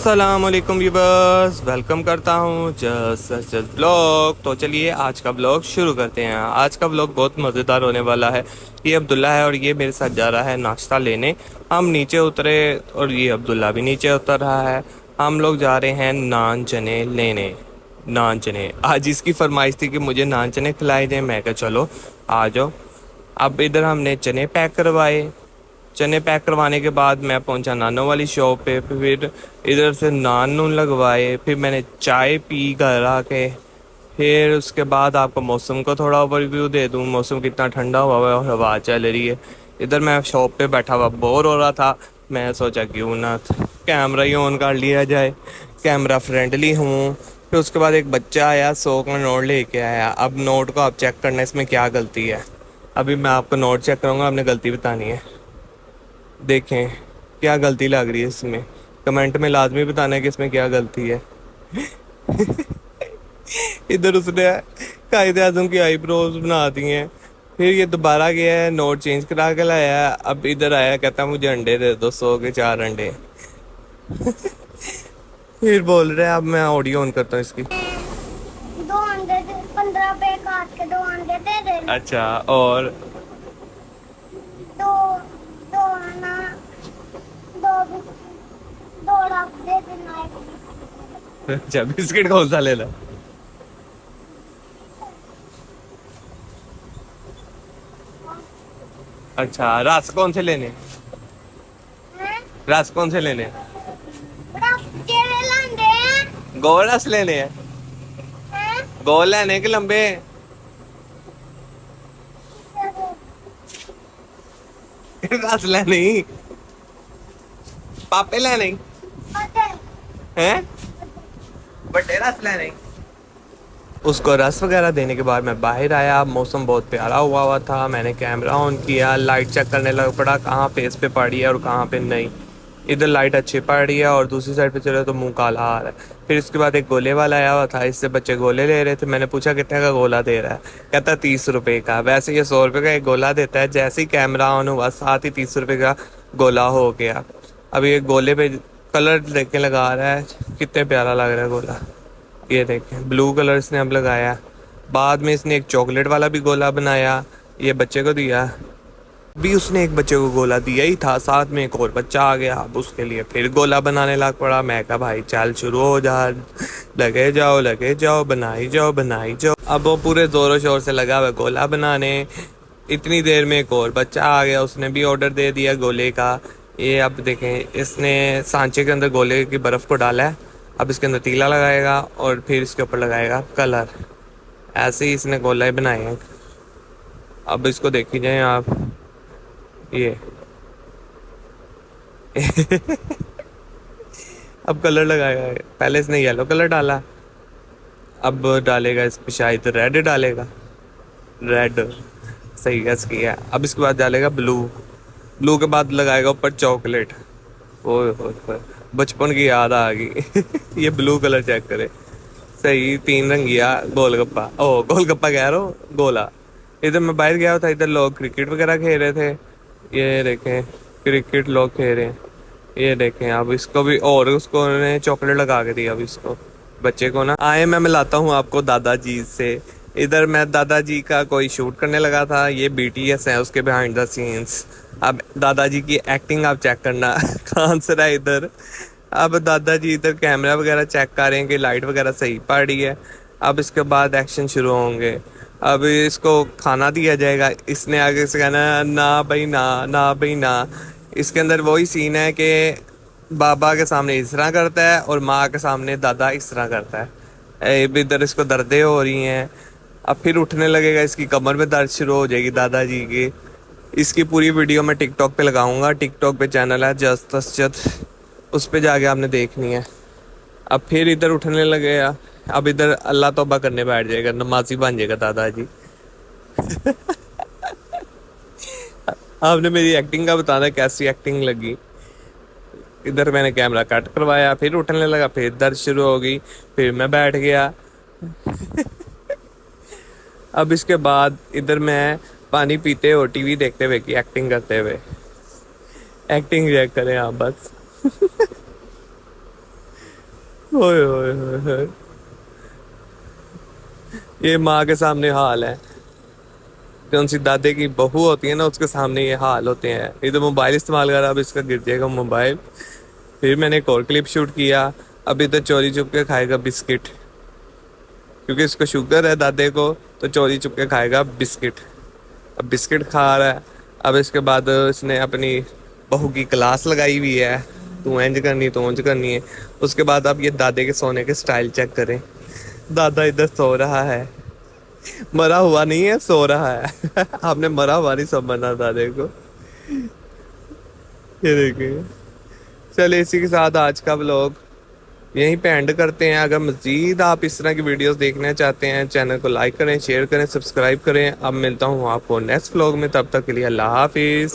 अस्सलाम वालेकुम viewers, welcome करता हूँ जस्ट ब्लॉग। तो चलिए आज का ब्लॉग शुरू करते हैं। आज का ब्लॉग बहुत मज़ेदार होने वाला है। ये अब्दुल्ला है और ये मेरे साथ जा रहा है नाश्ता लेने। हम नीचे उतरे और ये अब्दुल्ला भी नीचे उतर रहा है। हम लोग जा रहे हैं नान चने लेने। नान चने आज इसकी फरमाइश थी कि मुझे नान चने खिलाए जाए। मैं कहा चलो आ जाओ। अब इधर हमने चने पैक करवाए। चने पैक करवाने के बाद मैं पहुंचा नानों वाली शॉप पे। फिर इधर से नान नून लगवाए। फिर मैंने चाय पी घर आके। फिर उसके बाद आपको मौसम को थोड़ा ओवरव्यू दे दूं। मौसम कितना ठंडा हुआ है और हवा चल रही है। इधर मैं शॉप पे बैठा हुआ बोर हो रहा था। मैं सोचा क्यों ना कैमरा ही ऑन कर लिया जाए, कैमरा फ्रेंडली हूँ। फिर उसके बाद एक बच्चा आया, 100 का नोट लेके आया। अब नोट को आप चेक करना इसमें क्या गलती है। अभी मैं आपको नोट चेक करूँगा, आपने गलती बतानी है। देखें क्या गलती लग रही है इसमें। कमेंट में लाजमी बताना है कि इसमें क्या गलती है। इधर उसने कायदे आजम की आईब्रोज बना दी हैं। फिर ये दोबारा गया है, नोट चेंज करा के लाया है। अब इधर आया, कहता मुझे अंडे दे दो, 100 के 4 अंडे। फिर बोल रहे हैं, अब मैं ऑडियो ऑन करता हूँ इसकी। 2 अंडे 15 पे काट के 2 अंडे दे दे। अच्छा, और दो दो आना दो रख दे देना। अच्छा बिस्किट कौन सा लेना? अच्छा रस कौन से लेने? हैं? रस कौन से लेने? बड़ा चेहरे लंबे हैं। गोल रस लेने हैं? हैं? गोल लेने के लंबे? रस लेने ही, पापे लेने ही हैं? बड़े रस लेने ही। उसको रस वगैरह देने के बाद मैं बाहर आया। मौसम बहुत प्यारा हुआ था। मैंने कैमरा ऑन किया, लाइट चेक करने लग पड़ा कहाँ फेस पे पड़ी है और कहाँ पे नहीं। इधर लाइट अच्छी पड़ रही है और दूसरी साइड पे चले तो मुंह काला आ रहा है। फिर इसके बाद एक गोले वाला आया हुआ था, इससे बच्चे गोले ले रहे थे। मैंने पूछा कितने का गोला दे रहा है, कहता 30 रुपये का। वैसे ये 100 रुपये का एक गोला देता है। जैसे ही कैमरा ऑन हुआ साथ ही 30 रुपये का गोला हो गया। अब ये गोले पे कलर देख लगा रहा है, कितने प्यारा लग रहा है गोला। ये देखें ब्लू कलर इसने अब लगाया। बाद में इसने एक चॉकलेट वाला भी गोला बनाया, ये बच्चे को दिया। भी उसने एक बच्चे को गोला दिया ही था, साथ में एक और बच्चा आ गया। अब उसके लिए फिर गोला बनाने लग पड़ा। मैं कहा भाई चल शुरू हो जा, लगे जाओ बनाई जाओ। अब वो पूरे जोरों शोर से लगा हुआ गोला बनाने। इतनी देर में एक और बच्चा आ गया, उसने भी ऑर्डर दे दिया गोले का। ये अब देखें, इसने सांचे के अंदर गोले की बर्फ़ को डाला है। अब इसके अंदर तीला लगाएगा और फिर इसके ऊपर लगाएगा कलर। ऐसे ही इसने गोला ही बनाए हैं। अब इसको देखी जाए आप, ये अब कलर लगाएगा। पहले इसने येलो कलर डाला, अब डालेगा इस पे शायद रेड डालेगा। रेड सही गैस किया। अब इसके बाद डालेगा ब्लू। ब्लू के बाद लगाएगा ऊपर चॉकलेट। ओह बचपन की याद आ गई। ये ब्लू कलर चेक करे, सही 3 रंगिया गोलगप्पा। ओ गोलगप्पा कह रहा हूँ, गोला। इधर मैं बाहर गया था, इधर लोग क्रिकेट वगैरह खेल रहे थे। ये देखें क्रिकेट लोग खेल रहे हैं। ये देखें अब इसको भी, और उसको उन्होंने चॉकलेट लगा के दी। अब इसको बच्चे को ना आए, मैं मिलाता हूँ आपको दादाजी से। इधर मैं दादाजी का कोई शूट करने लगा था। ये BTS है, उसके बिहाइंड द सीन्स। अब दादाजी की एक्टिंग आप चेक करना। कहाँ से रहा इधर। अब दादाजी इधर कैमरा वगैरह चेक कर रहे हैं कि लाइट वगैरह सही पड़ रही है। अब इसके बाद एक्शन शुरू होंगे। अब इसको खाना दिया जाएगा। इसने आगे से कहना ना भाई ना, ना भाई ना। इसके अंदर वही सीन है कि बाबा के सामने इस तरह करता है और माँ के सामने दादा इस तरह करता है। इधर इसको दर्दें हो रही हैं। अब फिर उठने लगेगा, इसकी कमर में दर्द शुरू हो जाएगी दादाजी की। इसकी पूरी वीडियो मैं टिकटॉक पे लगाऊंगा। टिकटॉक पे चैनल है जस्ट तसजद, उस पे जाके आपने देखनी है। अब फिर इधर उठने लगेगा। अब इधर अल्लाह तौबा करने बैठ जाएगा, नमाजी बन जाएगा दादाजी। आपने मेरी एक्टिंग का बताना कैसी एक्टिंग लगी। इधर मैंने कैमरा कट करवाया, फिर उठने लगा, फिर दर्द शुरू हो गई, फिर मैं बैठ गया। अब इसके बाद इधर मैं पानी पीते और टीवी देखते हुए की एक्टिंग करते हुए। एक्टिंग चेक करें आप बस। ओए ओए ओए ओए। ये माँ के सामने हाल है, कौन सी दादे की बहू होती है ना, उसके सामने ये हाल होते हैं। ये तो मोबाइल इस्तेमाल कर रहा, अब इसका गिर जाएगा मोबाइल। फिर मैंने एक और क्लिप शूट किया, अभी तो चोरी छुप के खाएगा बिस्किट, क्योंकि इसको शुगर है दादे को, तो चोरी छुप के खाएगा बिस्किट। अब बिस्किट खा रहा है। अब इसके बाद इसने अपनी बहू की क्लास लगाई हुई है, तू इंज करनी तू इंज करनी है। उसके बाद अब ये दादे के सोने के स्टाइल चेक करें। दादा इधर सो रहा है, मरा हुआ नहीं है, सो रहा है। आपने मरा हुआ नहीं समझना दादे को। ये देखिए। चलिए इसी के साथ आज का व्लॉग यहीं पे एंड करते हैं। अगर मजीद आप इस तरह की वीडियोस देखना चाहते हैं, चैनल को लाइक करें, शेयर करें, सब्सक्राइब करें। अब मिलता हूँ आपको नेक्स्ट व्लॉग में, तब तक के लिए अल्लाह हाफिज़।